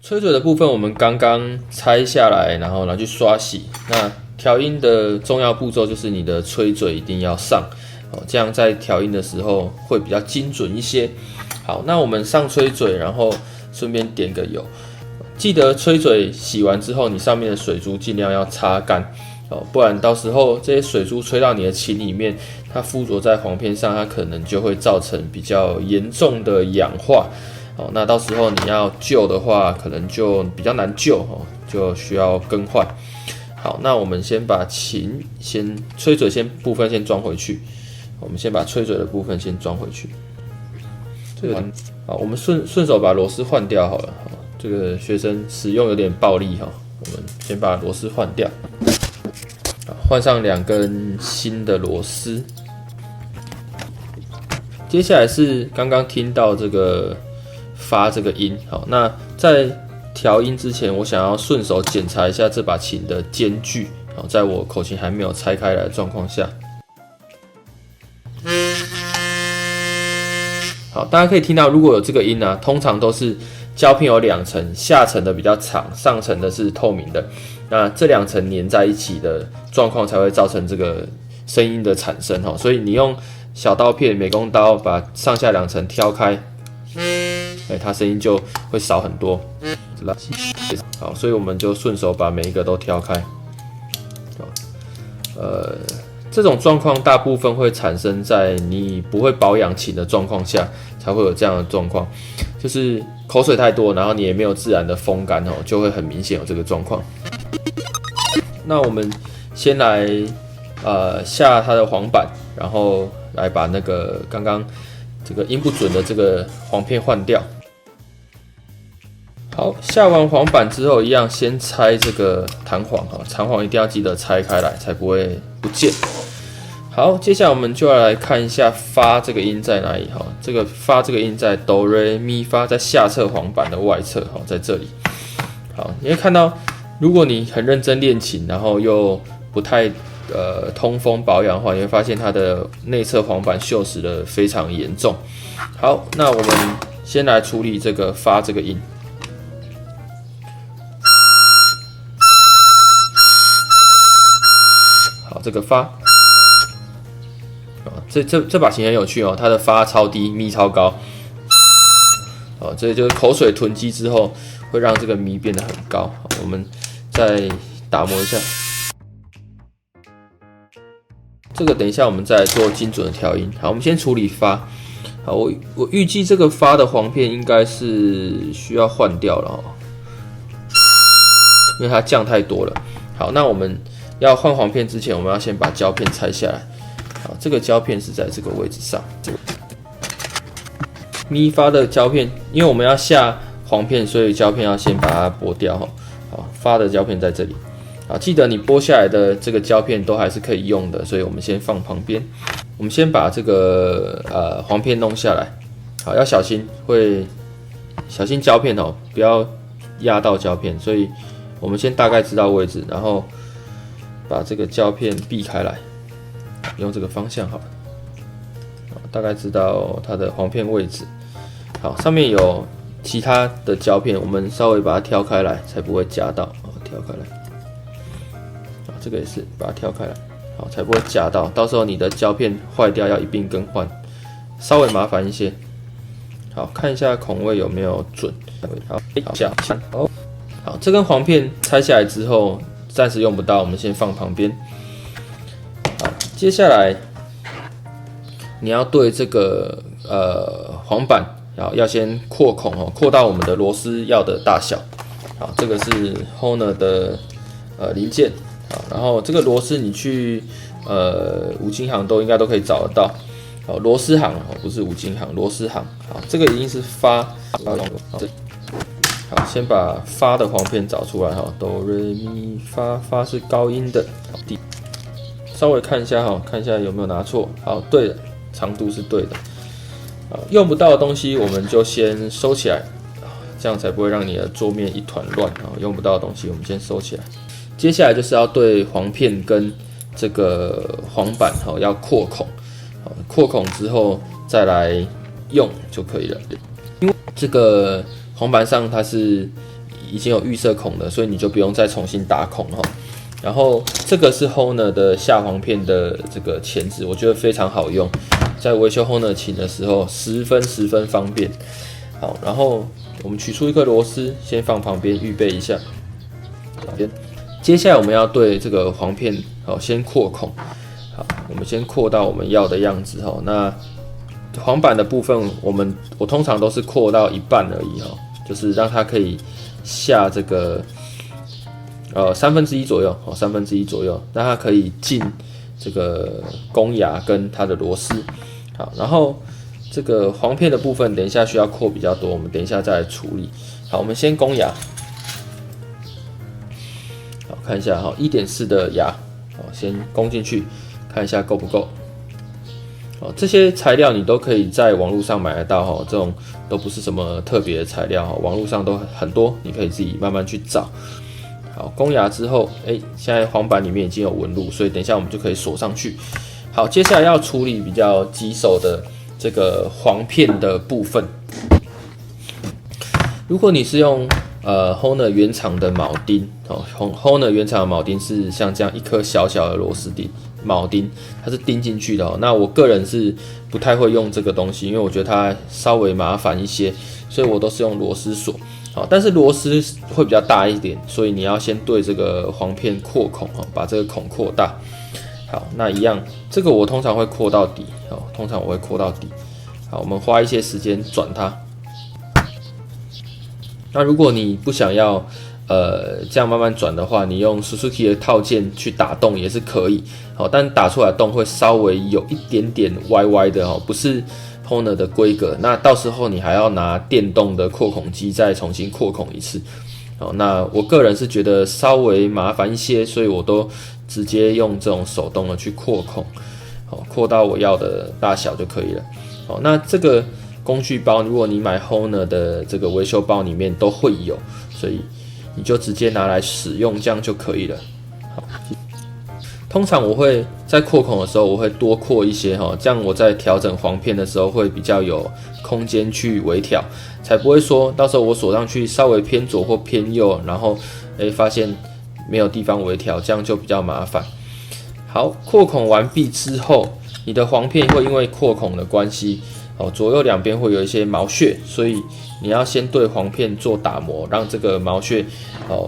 吹嘴的部分我们刚刚拆下来，然后拿去刷洗。那调音的重要步骤就是你的吹嘴一定要上，这样在调音的时候会比较精准一些。好，那我们上吹嘴，然后顺便点个油。记得吹嘴洗完之后，你上面的水珠尽量要擦干，不然到时候这些水珠吹到你的琴里面，它附着在簧片上，它可能就会造成比较严重的氧化。那到时候你要救的话，可能就比较难救，就需要更换。好，那我们先把琴吹嘴部分先装回去。我们先把吹嘴的部分先装回去。好，我们顺手把螺丝换掉好了。这个学生使用有点暴力哈，我们先把螺丝换掉，换上2根新的螺丝。接下来是刚刚听到这个发这个音，好，那在调音之前，我想要顺手检查一下这把琴的间距，好，在我口琴还没有拆开来的状况下。好，大家可以听到，如果有这个音啊，通常都是胶片有2层，下层的比较长，上层的是透明的。那这2层粘在一起的状况才会造成这个声音的产生哈。所以你用小刀片、美工刀把上下2层挑开，它声音就会少很多。好，所以我们就顺手把每一个都挑开。这种状况大部分会产生在你不会保养琴的状况下，才会有这样的状况，就是口水太多，然后你也没有自然的风干就会很明显有这个状况。那我们先来下它的簧板，然后来把那个刚刚这个音不准的这个簧片换掉。好，下完簧板之后，一样先拆这个弹簧弹簧一定要记得拆开来，才不会不见。好，接下来我们就要来看一下发这个音在哪里哈。这个发这个音在哆来咪发，在下侧簧板的外侧哈，在这里。好，你会看到，如果你很认真练琴，然后又不太通风保养的话，你会发现它的内侧簧板锈蚀的非常严重。好，那我们先来处理这个发这个音。好，这个发。这把琴很有趣它的发超低，咪超高。这就是口水囤积之后，会让这个咪变得很高。我们再打磨一下。这个等一下我们再来做精准的调音。好，我们先处理发。好，我预计这个发的簧片应该是需要换掉了因为它降太多了。好，那我们要换簧片之前，我们要先把胶片拆下来。好，这个胶片是在这个位置上。咪发的胶片，因为我们要下簧片，所以胶片要先把它剥掉好，发的胶片在这里。好，记得你剥下来的这个胶片都还是可以用的，所以我们先放旁边。我们先把这个簧片弄下来。好，要小心小心胶片不要压到胶片。所以我们先大概知道位置，然后把这个胶片避开来。用这个方向好了，大概知道它的簧片位置。好，上面有其他的胶片，我们稍微把它挑开来，才不会夹到。挑开来，这个也是把它挑开来，好，才不会夹到。到时候你的胶片坏掉要一并更换，稍微麻烦一些。好，看一下孔位有没有准。好，这根簧片拆下来之后，暂时用不到，我们先放旁边。接下来你要对这个簧板要先扩孔扩到我们的螺丝要的大小。好，这个是 Hohner 的零件。好，然后这个螺丝你去五金行应该都可以找得到。好，螺丝行不是五金行，螺丝行。好，这个一定是发。好，先把发的簧片找出来哆来咪发，发是高音的。稍微看一下看一下有没有拿错。好，对了，长度是对的。用不到的东西我们就先收起来，这样才不会让你的桌面一团乱。用不到的东西我们先收起来。接下来就是要对簧片跟这个簧板要扩孔。扩孔之后再来用就可以了。因为这个簧板上它是已经有预设孔的，所以你就不用再重新打孔哈。然后这个是 Honor 的下簧片的这个钳子，我觉得非常好用，在维修 Honor 琴的时候十分方便。好，然后我们取出一颗螺丝，先放旁边预备一下。接下来我们要对这个簧片先扩孔。好，我们先扩到我们要的样子哈。那簧板的部分，我通常都是扩到一半而已哈，就是让它可以下这个1/3左右，1/3左右，让它可以进这个公牙跟它的螺丝。好，然后这个簧片的部分，等一下需要扩比较多，我们等一下再来处理。好，我们先公牙。好，看一下1.4的牙，先攻进去，看一下够不够。这些材料你都可以在网络上买得到，这种都不是什么特别的材料，网络上都很多，你可以自己慢慢去找。好，攻牙之后，现在簧板里面已经有纹路，所以等一下我们就可以锁上去。好，接下来要处理比较棘手的这个簧片的部分。如果你是用Honor 原厂的铆钉，Honor 原厂的铆钉是像这样一颗小小的螺丝钉。铆钉它是钉进去的那我个人是不太会用这个东西，因为我觉得它稍微麻烦一些，所以我都是用螺丝锁。好，但是螺丝会比较大一点，所以你要先对这个簧片扩孔把这个孔扩大。好，那一样，这个我通常会扩到底，通常我会扩到底。好，我们花一些时间转它。那如果你不想要这样慢慢转的话，你用 Suzuki 的套件去打洞也是可以，但打出来的洞会稍微有一点点歪歪的不是 Honor 的规格。那到时候你还要拿电动的扩孔机再重新扩孔一次。那我个人是觉得稍微麻烦一些，所以我都直接用这种手动的去扩孔，扩到我要的大小就可以了。那这个工具包，如果你买 Honor 的这个维修包里面都会有，所以你就直接拿来使用，这样就可以了。好，通常我会在扩孔的时候，我会多扩一些这样我在调整簧片的时候会比较有空间去微调，才不会说到时候我锁上去稍微偏左或偏右，然后发现没有地方微调，这样就比较麻烦。好，扩孔完毕之后，你的簧片会因为扩孔的关系，左右两边会有一些毛屑，所以你要先对簧片做打磨，让这个毛屑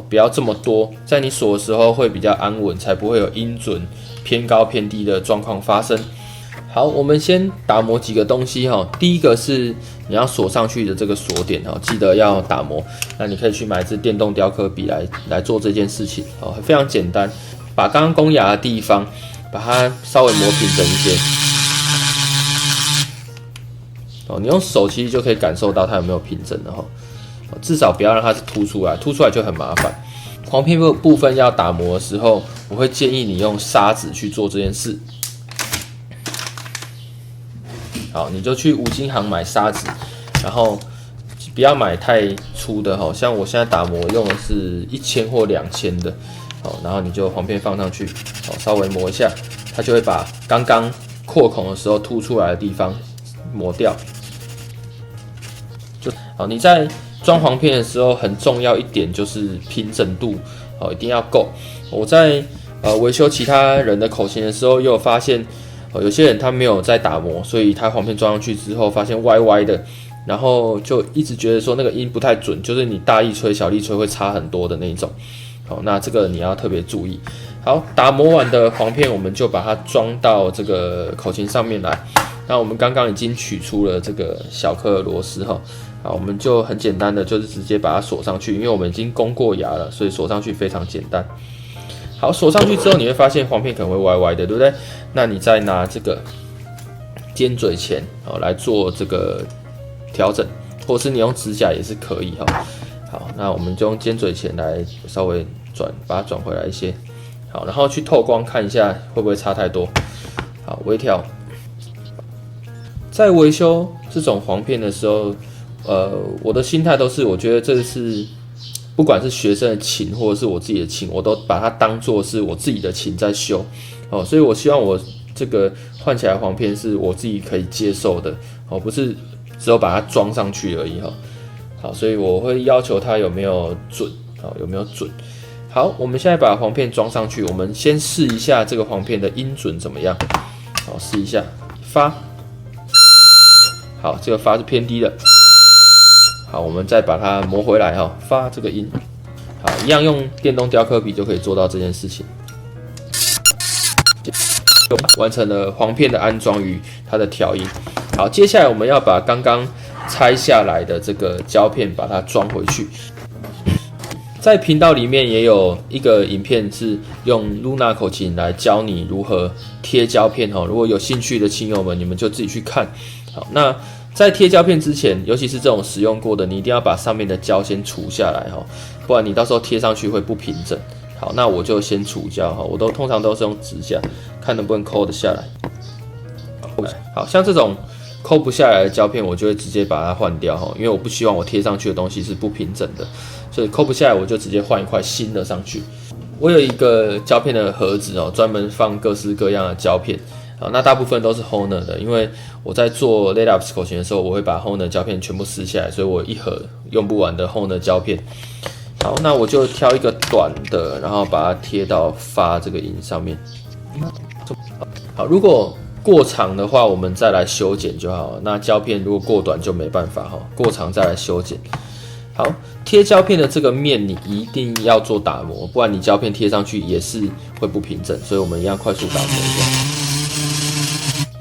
不要这么多，在你锁的时候会比较安稳，才不会有音准偏高偏低的状况发生。好，我们先打磨几个东西第一个是你要锁上去的这个锁点记得要打磨。那你可以去买一支电动雕刻笔来做这件事情非常简单，把刚刚攻牙的地方把它稍微磨平整一些。你用手其实就可以感受到它有没有平整的至少不要让它是凸出来，凸出来就很麻烦。簧片部分要打磨的时候，我会建议你用砂纸去做这件事。好，你就去五金行买砂纸，然后不要买太粗的像我现在打磨用的是1000或2000的，然后你就簧片放上去，稍微磨一下，它就会把刚刚扩孔的时候凸出来的地方磨掉。好，你在装簧片的时候，很重要一点就是平整度，一定要够。我在维修其他人的口琴的时候，也有发现，有些人他没有在打磨，所以他簧片装上去之后，发现歪歪的，然后就一直觉得说那个音不太准，就是你大力吹、小力吹会差很多的那种。好，那这个你要特别注意。好，打磨完的簧片，我们就把它装到这个口琴上面来。那我们刚刚已经取出了这个小颗的螺丝好，我们就很简单的就是直接把它锁上去，因为我们已经攻过牙了，所以锁上去非常简单。好，锁上去之后，你会发现簧片可能会歪歪的，对不对？那你再拿这个尖嘴钳来做这个调整，或是你用指甲也是可以好，那我们就用尖嘴钳来稍微把它转回来一些。好，然后去透光看一下会不会差太多。好，微调。在维修这种簧片的时候，我的心态都是，我觉得这是不管是学生的琴或者是我自己的琴，我都把它当作是我自己的琴在修所以我希望我这个换起来的簧片是我自己可以接受的不是只有把它装上去而已好，所以我会要求它有没有准，好，有没有准。好，我们现在把簧片装上去，我们先试一下这个簧片的音准怎么样。好，试一下发。好，这个发是偏低的。好，我们再把它磨回来哈，发这个音。好，一样用电动雕刻笔就可以做到这件事情。完成了簧片的安装与它的调音。好，接下来我们要把刚刚拆下来的这个胶片把它装回去。在频道里面也有一个影片是用 Luna 口琴来教你如何贴胶片哈，如果有兴趣的亲友们，你们就自己去看。好，那在贴胶片之前，尤其是这种使用过的，你一定要把上面的胶先除下来哈，不然你到时候贴上去会不平整。好，那我就先除胶哈，我通常都是用指甲，看能不能抠得下来。好像这种抠不下来的胶片，我就会直接把它换掉哈，因为我不希望我贴上去的东西是不平整的，所以抠不下来我就直接换一块新的上去。我有一个胶片的盒子哦，专门放各式各样的胶片。好，那大部分都是 Hohner 的，因为我在做 Laylabs 口琴的时候，我会把 Hohner 胶片全部撕下来，所以我一盒用不完的 Hohner 胶片。好，那我就挑一个短的，然后把它贴到发这个音上面。好，如果过长的话，我们再来修剪就好了。那胶片如果过短就没办法哈，过长再来修剪。好，贴胶片的这个面你一定要做打磨，不然你胶片贴上去也是会不平整，所以我们一样快速打磨一下。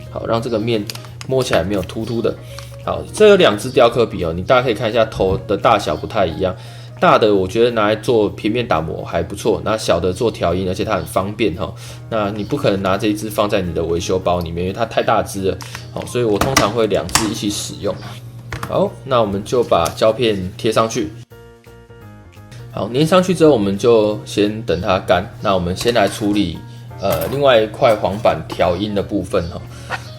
好，让这个面摸起来没有凸凸的。好，这有2支雕刻笔哦，你大家可以看一下头的大小不太一样。大的我觉得拿来做平面打磨还不错，那小的做调音，而且它很方便哈。那你不可能拿这一支放在你的维修包里面，因为它太大支了。好，所以我通常会2支一起使用。好，那我们就把胶片贴上去。好，粘上去之后，我们就先等它干。那我们先来处理另外一块簧板调音的部分哈。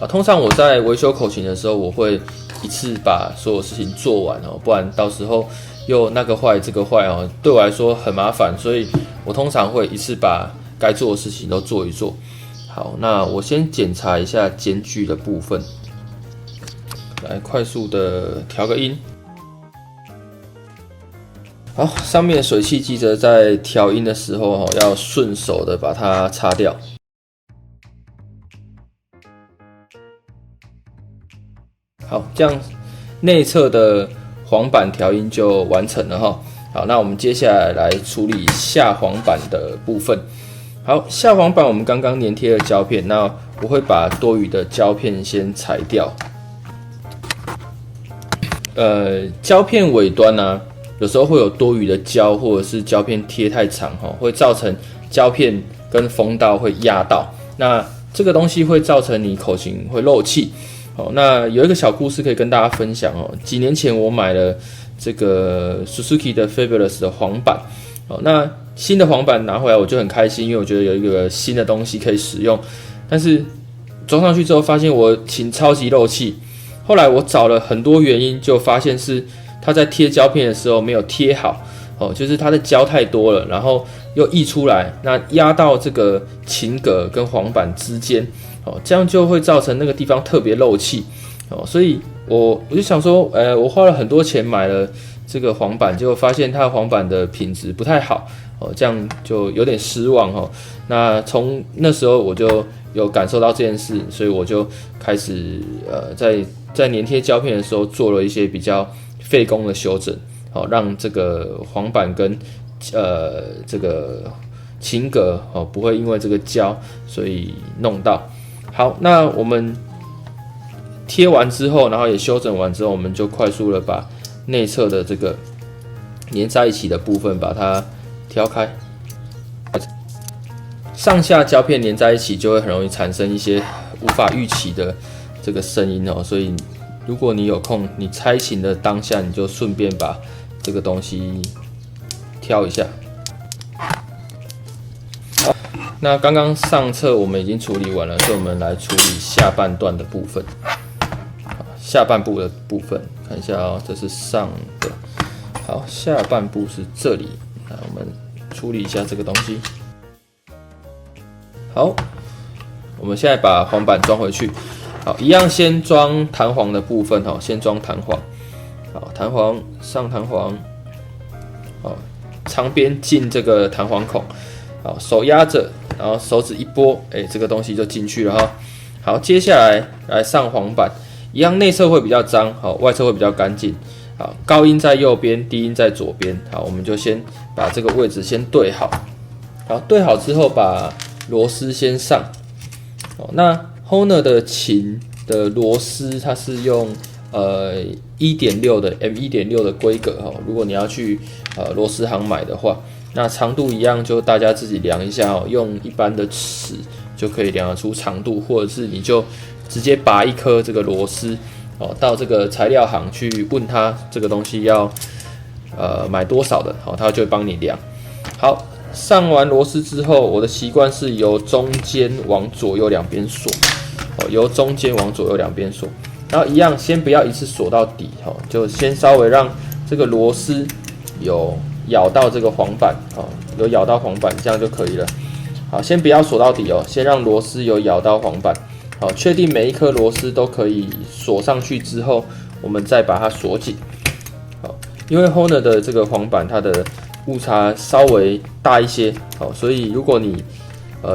通常我在维修口琴的时候，我会一次把所有事情做完哦，不然到时候又那个坏这个坏哦，对我来说很麻烦，所以我通常会一次把该做的事情都做一做。好，那我先检查一下间距的部分，来快速的调个音。好，上面的水汽记得在调音的时候要顺手的把它擦掉。好，这样内侧的簧板调音就完成了哈。好，那我们接下来来处理下簧板的部分。好，下簧板我们刚刚粘贴了胶片，那我会把多余的胶片先裁掉。胶片尾端呢，有时候会有多余的胶，或者是胶片贴太长哈，会造成胶片跟风道会压到。那这个东西会造成你口琴会漏气。好，那有一个小故事可以跟大家分享哦。几年前我买了这个 Suzuki 的 Fabulous 的簧板，好，那新的簧板拿回来我就很开心，因为我觉得有一个新的东西可以使用。但是装上去之后发现我琴超级漏气，后来我找了很多原因，就发现是它在贴胶片的时候没有贴好，哦，就是它的胶太多了，然后又溢出来，那压到这个琴格跟簧板之间。哦，这样就会造成那个地方特别漏气哦，所以我就想说，我花了很多钱买了这个簧板，结果发现它的簧板的品质不太好哦，这样就有点失望哦。那从那时候我就有感受到这件事，所以我就开始在粘贴胶片的时候做了一些比较费工的修整，好，让这个簧板跟这个琴格哦不会因为这个胶所以弄到。好，那我们贴完之后，然后也修整完之后，我们就快速的把内侧的这个粘在一起的部分把它挑开。上下胶片粘在一起，就会很容易产生一些无法预期的这个声音哦。所以，如果你有空，你拆琴的当下，你就顺便把这个东西挑一下。那刚刚上侧我们已经处理完了，所以我们来处理下半段的部分。下半部的部分，看一下哦，这是上的。好，下半部是这里。那我们处理一下这个东西。好，我们现在把簧板装回去。好，一样先装弹簧的部分哈，先装弹簧。好，弹簧上弹簧，好，长边进这个弹簧孔，好，手压着，然后手指一拨，这个东西就进去了哈。好，接下来上簧板，一样内侧会比较脏，好，外侧会比较干净。好，高音在右边，低音在左边。好，我们就先把这个位置先对好。好，对好之后，把螺丝先上。好，那 Hohner 的琴的螺丝，它是用1.6的 M1.6 的规格哈。如果你要去螺丝行买的话，那长度一样，就大家自己量一下哦，用一般的尺就可以量得出长度，或者是你就直接拔一颗这个螺丝。到这个材料行去问他这个东西要买多少的，好，他就会帮你量。好，上完螺丝之后，我的习惯是由中间往左右两边锁，由中间往左右两边锁，然后一样先不要一次锁到底，就先稍微让这个螺丝有咬到这个簧板，有咬到簧板，这样就可以了。好，先不要锁到底哦，先让螺丝有咬到簧板。好，确定每一颗螺丝都可以锁上去之后，我们再把它锁紧。好，因为 Hohner 的这个簧板它的误差稍微大一些，好，所以如果你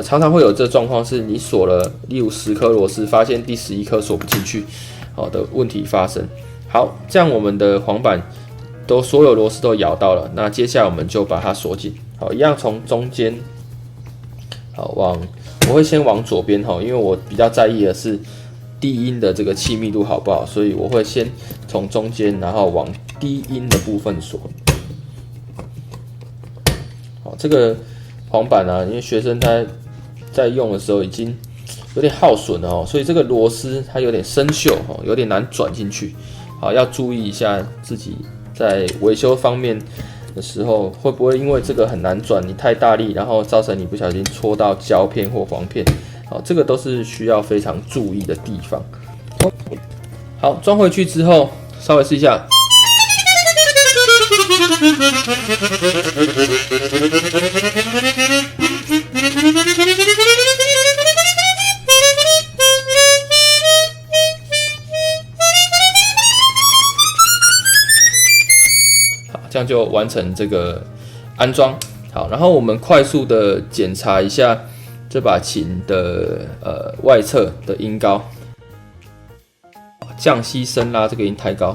常常会有这状况，是你锁了例如10颗螺丝，发现第11颗锁不进去，好的问题发生。好，这样我们的簧板所有螺丝都咬到了，那接下来我们就把它锁紧。好，一样从中间，好我会先往左边哈，因为我比较在意的是低音的这个气密度好不好，所以我会先从中间，然后往低音的部分锁。好，这个簧板啊，因为学生他在用的时候已经有点耗损了哦，所以这个螺丝它有点生锈哦，有点难转进去。好，要注意一下自己在维修方面的时候，会不会因为这个很难转，你太大力，然后造成你不小心戳到胶片或簧片？好，这个都是需要非常注意的地方。好，装回去之后，稍微试一下。这样就完成这个安装。好，然后我们快速的检查一下这把琴的外侧的音高，降西升拉这个音太高。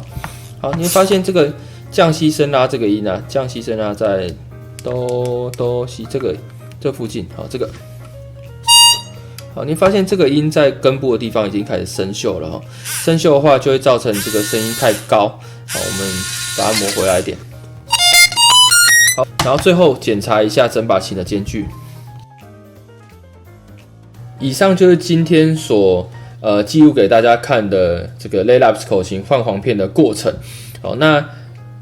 好，你会发现这个降西升拉这个音啊，降西升拉在哆西这附近。好，这个好，你发现这个音在根部的地方已经开始生锈了哈。生锈的话就会造成这个声音太高。好，我们把它磨回来一点。好，然后最后检查一下整把琴的间距。以上就是今天所记录给大家看的这个 Laylabs 口琴换簧片的过程。好，那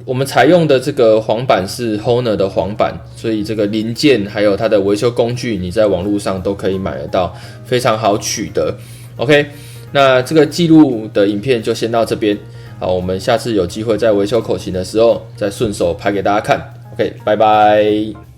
我们采用的这个簧板是 Hohner 的簧板，所以这个零件还有它的维修工具，你在网络上都可以买得到，非常好取得。OK， 那这个记录的影片就先到这边。好，我们下次有机会在维修口琴的时候，再顺手拍给大家看。OK， 拜拜。